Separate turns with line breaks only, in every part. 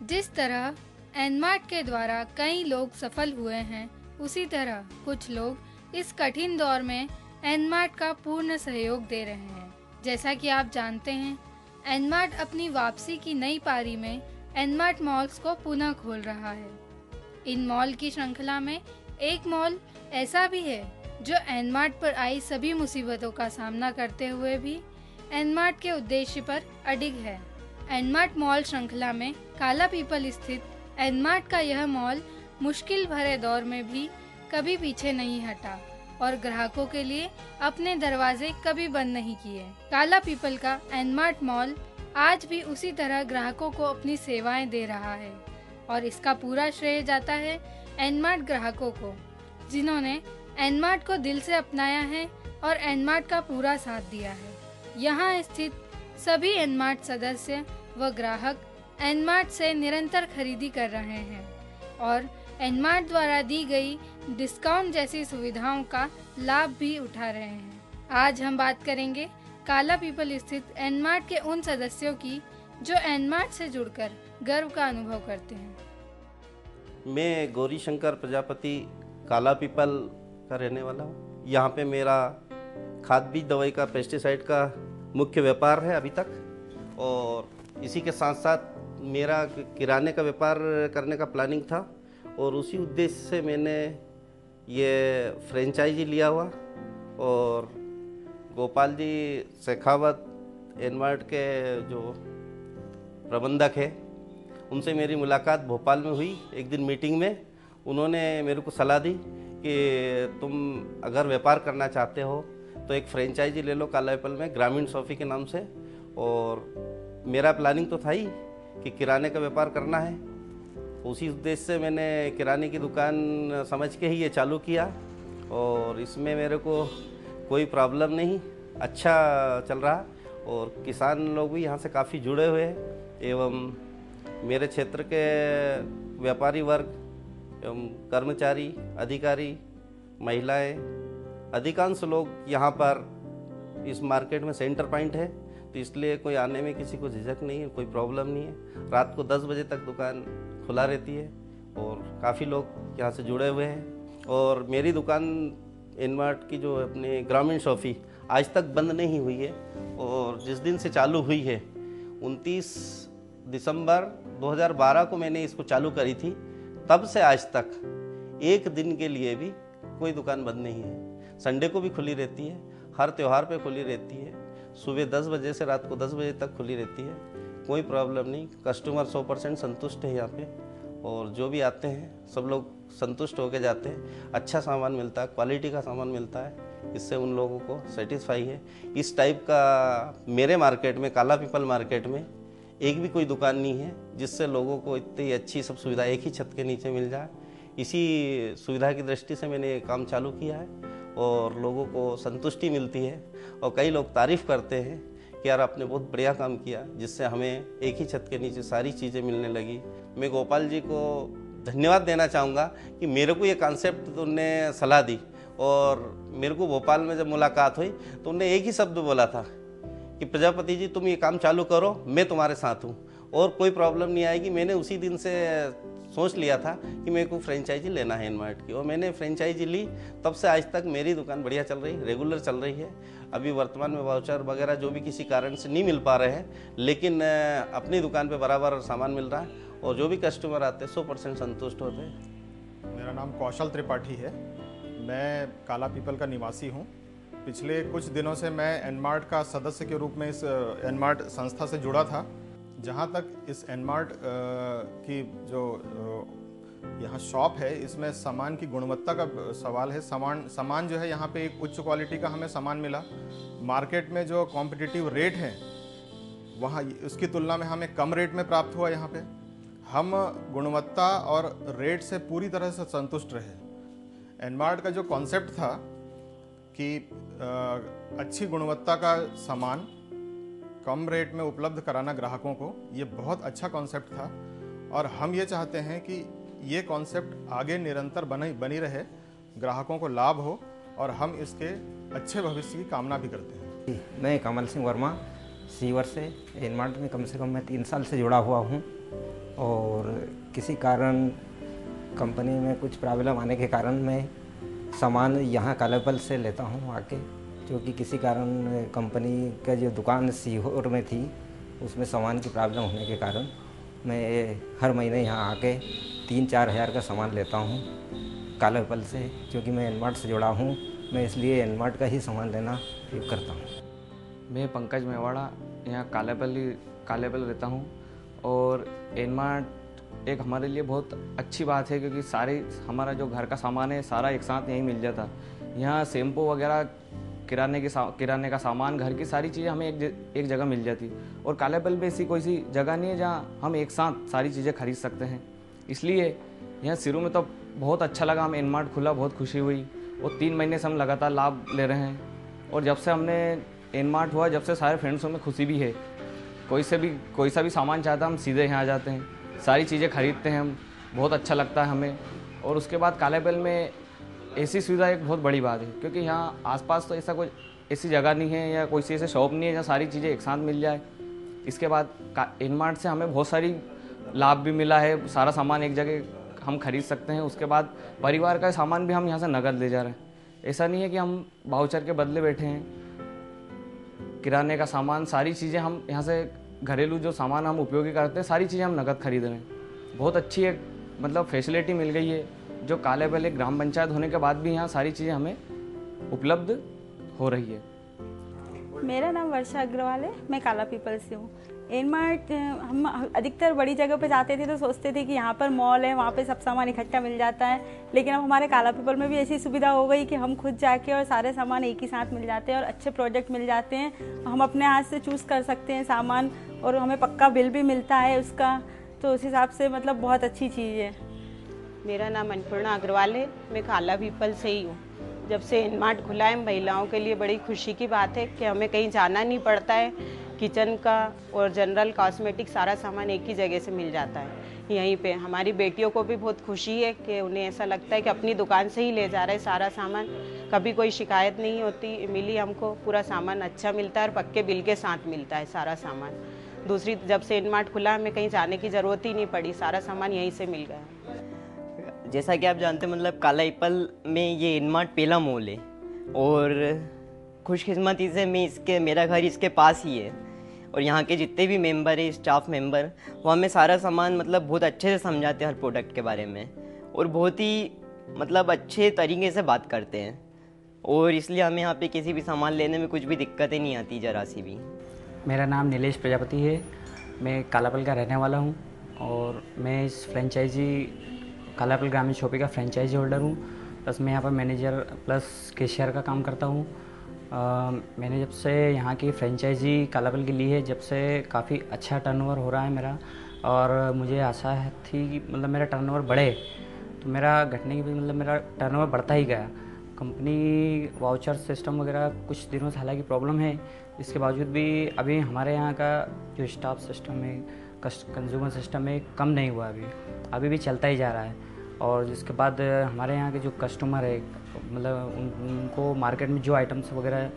जिस तरह एनमार्ट के द्वारा कई लोग सफल हुए हैं, उसी तरह कुछ लोग इस कठिन दौर में एनमार्ट का पूर्ण सहयोग दे रहे हैं। जैसा कि आप जानते हैं, एनमार्ट अपनी वापसी की नई पारी में एनमार्ट मॉल्स को पुनः खोल रहा है। इन मॉल की श्रृंखला में एक मॉल ऐसा भी है जो एनमार्ट पर आई सभी मुसीबतों का सामना करते हुए भी एनमार्ट के उद्देश्य पर अडिग है। एनमार्ट मॉल श्रृंखला में काला पीपल स्थित एनमार्ट का यह मॉल मुश्किल भरे दौर में भी कभी पीछे नहीं हटा और ग्राहकों के लिए अपने दरवाजे कभी बंद नहीं किए। काला पीपल का एनमार्ट मॉल आज भी उसी तरह ग्राहकों को अपनी सेवाएं दे रहा है और इसका पूरा श्रेय जाता है एनमार्ट ग्राहकों को, जिन्होंने एनमार्ट को दिल से अपनाया है और एनमार्ट का पूरा साथ दिया है। यहाँ स्थित सभी एनमार्ट सदस्य व ग्राहक एनमार्ट से निरंतर खरीदी कर रहे हैं और एनमार्ट द्वारा दी गई डिस्काउंट जैसी सुविधाओं का लाभ भी उठा रहे हैं। आज हम बात करेंगे काला पीपल स्थित एनमार्ट के उन सदस्यों की जो एनमार्ट से जुड़कर गर्व का अनुभव करते हैं।
मैं गौरी शंकर प्रजापति काला पीपल का रहने वाला हूँ। यहाँ पे मेरा खाद बीज दवाई का पेस्टिसाइड का मुख्य व्यापार है अभी तक, और इसी के साथ साथ मेरा किराने का व्यापार करने का प्लानिंग था और उसी उद्देश्य से मैंने ये फ्रेंचाइजी लिया हुआ। और गोपाल जी शेखावत एनमार्ट के जो प्रबंधक है, उनसे मेरी मुलाकात भोपाल में हुई। एक दिन मीटिंग में उन्होंने मेरे को सलाह दी कि तुम अगर व्यापार करना चाहते हो तो एक फ्रेंचाइजी ले लो काला पीपल में, ग्रामीण सॉफी के नाम से। और मेरा प्लानिंग तो था ही कि किराने का व्यापार करना है। उसी उद्देश्य से मैंने किराने की दुकान समझ के ही ये चालू किया और इसमें मेरे को कोई प्रॉब्लम नहीं, अच्छा चल रहा। और किसान लोग भी यहाँ से काफ़ी जुड़े हुए हैं एवं मेरे क्षेत्र के व्यापारी वर्ग एवं कर्मचारी, अधिकारी, महिलाएं, अधिकांश लोग यहाँ पर इस मार्केट में सेंटर पॉइंट है, तो इसलिए कोई आने में किसी को झिझक नहीं है, कोई प्रॉब्लम नहीं है। रात को 10 बजे तक दुकान खुला रहती है और काफ़ी लोग यहाँ से जुड़े हुए हैं। और मेरी दुकान एनमार्ट की जो अपने ग्रामीण सॉफी आज तक बंद नहीं हुई है और जिस दिन से चालू हुई है 29 दिसंबर 2012 को मैंने इसको चालू करी थी, तब से आज तक एक दिन के लिए भी कोई दुकान बंद नहीं है। संडे को भी खुली रहती है, हर त्यौहार पे खुली रहती है, सुबह 10 बजे से रात को 10 बजे तक खुली रहती है। कोई प्रॉब्लम नहीं, कस्टमर 100% संतुष्ट है यहाँ पे और जो भी आते हैं सब लोग संतुष्ट होकर जाते हैं। अच्छा सामान मिलता है, क्वालिटी का सामान मिलता है, इससे उन लोगों को सेटिस्फाई है। इस टाइप का मेरे मार्केट में, काला पीपल मार्केट में एक भी कोई दुकान नहीं है जिससे लोगों को इतनी अच्छी सब सुविधा एक ही छत के नीचे मिल जाए। इसी सुविधा की दृष्टि से मैंने काम चालू किया है और लोगों को संतुष्टि मिलती है और कई लोग तारीफ़ करते हैं कि यार आपने बहुत बढ़िया काम किया, जिससे हमें एक ही छत के नीचे सारी चीज़ें मिलने लगी। मैं गोपाल जी को धन्यवाद देना चाहूँगा कि मेरे को ये कॉन्सेप्ट उनने सलाह दी और मेरे को भोपाल में जब मुलाकात हुई तो उन्होंने एक ही शब्द बोला था कि प्रजापति जी तुम ये काम चालू करो, मैं तुम्हारे साथ हूँ और कोई प्रॉब्लम नहीं आएगी। मैंने उसी दिन से सोच लिया था कि मेरे को फ्रेंचाइजी लेना है एनमार्ट की और मैंने फ्रेंचाइजी ली। तब से आज तक मेरी दुकान बढ़िया चल रही है, रेगुलर चल रही है। अभी वर्तमान में वाउचर वगैरह जो भी किसी कारण से नहीं मिल पा रहे हैं, लेकिन अपनी दुकान पे बराबर सामान मिल रहा है और जो भी कस्टमर आते हैं 100% संतुष्ट होते हैं।
मेरा नाम कौशल त्रिपाठी है, मैं काला पीपल का निवासी हूँ। पिछले कुछ दिनों से मैं एनमार्ट का सदस्य के रूप में इस एनमार्ट संस्था से जुड़ा था। जहाँ तक इस एनमार्ट की जो यहाँ शॉप है, इसमें सामान की गुणवत्ता का सवाल है। सामान जो है यहाँ पे एक उच्च क्वालिटी का हमें सामान मिला। मार्केट में जो कॉम्पिटिटिव रेट है वहाँ उसकी तुलना में हमें कम रेट में प्राप्त हुआ। यहाँ पे हम गुणवत्ता और रेट से पूरी तरह से संतुष्ट रहे। एनमार्ट का जो कॉन्सेप्ट था कि अच्छी गुणवत्ता का सामान कम रेट में उपलब्ध कराना ग्राहकों को, ये बहुत अच्छा कॉन्सेप्ट था और हम ये चाहते हैं कि ये कॉन्सेप्ट आगे निरंतर बनी रहे, ग्राहकों को लाभ हो और हम इसके अच्छे भविष्य की कामना भी करते हैं।
मैं कमल सिंह वर्मा, सीवर से एनमार्ट में कम से कम मैं 3 साल से जुड़ा हुआ हूँ। और किसी कारण कंपनी में कुछ प्रॉब्लम आने के कारण मैं सामान यहाँ कालापल से लेता हूँ आके, जो कि किसी कारण कंपनी का जो दुकान सीहोर में थी उसमें सामान की प्रॉब्लम होने के कारण मैं हर महीने यहाँ आके 3-4 हज़ार का सामान लेता हूँ कालापल से, क्योंकि मैं एनमार्ट से जुड़ा हूँ। मैं इसलिए एनमार्ट का ही सामान लेना उपयोग करता हूँ।
मैं पंकज मेवाड़ा यहाँ कालापल रहता हूँ और एनमार्ट एक हमारे लिए बहुत अच्छी बात है, क्योंकि सारे हमारा जो घर का सामान है सारा एक साथ यहीं मिल जाता। यहाँ शैम्पू वगैरह, किराने का सामान, घर की सारी चीज़ें हमें एक जगह मिल जाती। और कालापल में ऐसी कोई सी जगह नहीं है जहाँ हम एक साथ सारी चीज़ें खरीद सकते हैं। इसलिए यहाँ शुरू में तो बहुत अच्छा लगा, हम एनमार्ट खुला बहुत खुशी हुई और 3 महीने से हम लगातार लाभ ले रहे हैं। और जब से हमने एनमार्ट हुआ, जब से सारे फ्रेंड्सों में खुशी भी है। कोई सा भी सामान चाहता है हम सीधे यहाँ आ जाते हैं, सारी चीज़ें खरीदते हैं हम, बहुत अच्छा लगता है हमें। और उसके बाद कालापल में ऐसी सुविधा एक बहुत बड़ी बात है, क्योंकि यहाँ आसपास तो ऐसी जगह नहीं है या कोई सी ऐसे शॉप नहीं है जहाँ सारी चीज़ें एक साथ मिल जाए। इसके बाद एनमार्ट से हमें बहुत सारी लाभ भी मिला है, सारा सामान एक जगह हम खरीद सकते हैं। उसके बाद परिवार का सामान भी हम यहाँ से नगद ले जा रहे हैं। ऐसा नहीं है कि हम वाउचर के बदले बैठे हैं। किराने का सामान, सारी चीज़ें हम यहाँ से घरेलू जो सामान हम उपयोगी करते हैं सारी चीज़ें हम नगद खरीद रहे हैं। बहुत अच्छी एक मतलब फैसिलिटी मिल गई है, जो कालापल एक ग्राम पंचायत होने के बाद भी यहाँ सारी चीज़ें हमें उपलब्ध हो रही है।
मेरा नाम वर्षा अग्रवाल है, मैं काला पीपल से हूँ। एनमार्ट हम अधिकतर बड़ी जगह पे जाते थे तो सोचते थे कि यहाँ पर मॉल है, वहाँ पे सब सामान इकट्ठा मिल जाता है, लेकिन अब हमारे काला पीपल में भी ऐसी सुविधा हो गई कि हम खुद जाके और सारे सामान एक ही साथ मिल जाते हैं और अच्छे प्रोडक्ट मिल जाते हैं। हम अपने हाथ से चूज़ कर सकते हैं सामान और हमें पक्का बिल भी मिलता है उसका, तो उस हिसाब से मतलब बहुत अच्छी चीज़ है।
मेरा नाम अन्नपूर्णा अग्रवाल है, मैं काला पीपल से ही हूँ। जब से एनमार्ट खुला है महिलाओं के लिए बड़ी खुशी की बात है कि हमें कहीं जाना नहीं पड़ता है। किचन का और जनरल कॉस्मेटिक सारा सामान एक ही जगह से मिल जाता है यहीं पे। हमारी बेटियों को भी बहुत खुशी है कि उन्हें ऐसा लगता है कि अपनी दुकान से ही ले जा रहे सारा सामान, कभी कोई शिकायत नहीं होती मिली हमको। पूरा सामान अच्छा मिलता है और पक्के बिल के साथ मिलता है सारा सामान। दूसरी, जब से एनमार्ट खुला हमें कहीं जाने की ज़रूरत ही नहीं पड़ी, सारा सामान यहीं से मिल गया।
जैसा कि आप जानते हैं मतलब काला पीपल में ये एनमार्ट पहला मॉल है और खुशकिस्मती से मेरा घर इसके पास ही है और यहाँ के जितने भी मेंबर है, स्टाफ मेंबर, वो हमें सारा सामान मतलब बहुत अच्छे से समझाते हैं हर प्रोडक्ट के बारे में और बहुत ही मतलब अच्छे तरीके से बात करते हैं और इसलिए हमें यहाँ पे किसी भी सामान लेने में कुछ भी दिक्कतें नहीं आती ज़रा सी भी।
मेरा नाम नीलेश प्रजापति है, मैं कालापल का रहने वाला हूँ और मैं इस फ्रेंचाइजी कालापल ग्रामीण शॉपिंग का फ्रेंचाइजी होल्डर हूँ। प्लस मैं यहाँ पर मैनेजर प्लस कैशियर का काम करता हूँ। मैंने जब से यहाँ की फ्रेंचाइजी कालापल की ली है, जब से काफ़ी अच्छा टर्नओवर हो रहा है मेरा और मुझे आशा थी कि मतलब मेरा टर्नओवर बढ़े, तो मेरा घटने की भी मतलब मेरा टर्नओवर बढ़ता ही गया। कंपनी वाउचर सिस्टम वगैरह कुछ दिनों से हालांकि प्रॉब्लम है, इसके बावजूद भी अभी हमारे यहाँ का जो स्टाफ सिस्टम है, कंज्यूमर सिस्टम है, कम नहीं हुआ, अभी भी चलता ही जा रहा है। और जिसके बाद हमारे यहाँ के जो कस्टमर है मतलब उनको मार्केट में जो आइटम्स वगैरह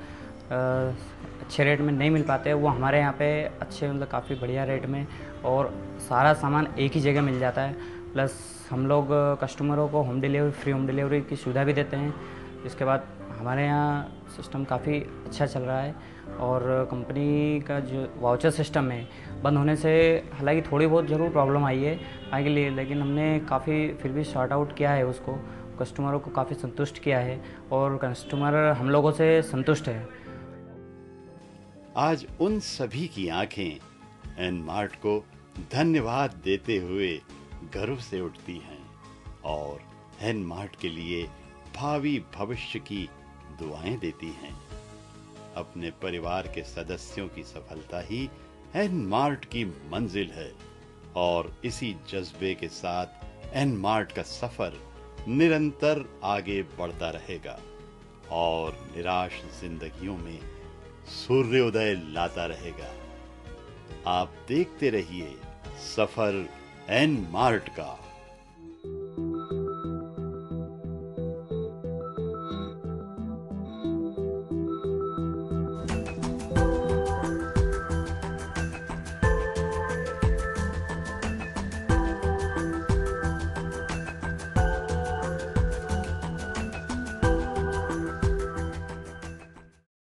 अच्छे रेट में नहीं मिल पाते, वो हमारे यहाँ पे अच्छे मतलब काफ़ी बढ़िया रेट में और सारा सामान एक ही जगह मिल जाता है। प्लस हम लोग कस्टमरों को फ्री होम डिलीवरी की सुविधा भी देते हैं। इसके बाद हमारे यहाँ सिस्टम काफ़ी अच्छा चल रहा है और कंपनी का जो वाउचर सिस्टम है बंद होने से हालांकि थोड़ी बहुत ज़रूर प्रॉब्लम आई है आगे लिए, लेकिन हमने काफ़ी फिर भी सॉर्ट आउट किया है उसको, कस्टमरों को काफ़ी संतुष्ट किया है और कस्टमर हम लोगों से संतुष्ट है।
आज उन सभी की आंखें एनमार्ट को धन्यवाद देते हुए गर्व से उठती हैं और एनमार्ट के लिए भावी भविष्य की दुआएं देती हैं। अपने परिवार के सदस्यों की सफलता ही एनमार्ट की मंजिल है और इसी जज्बे के साथ एनमार्ट का सफर निरंतर आगे बढ़ता रहेगा और निराश जिंदगियों में सूर्योदय लाता रहेगा। आप देखते रहिए सफर एनमार्ट का।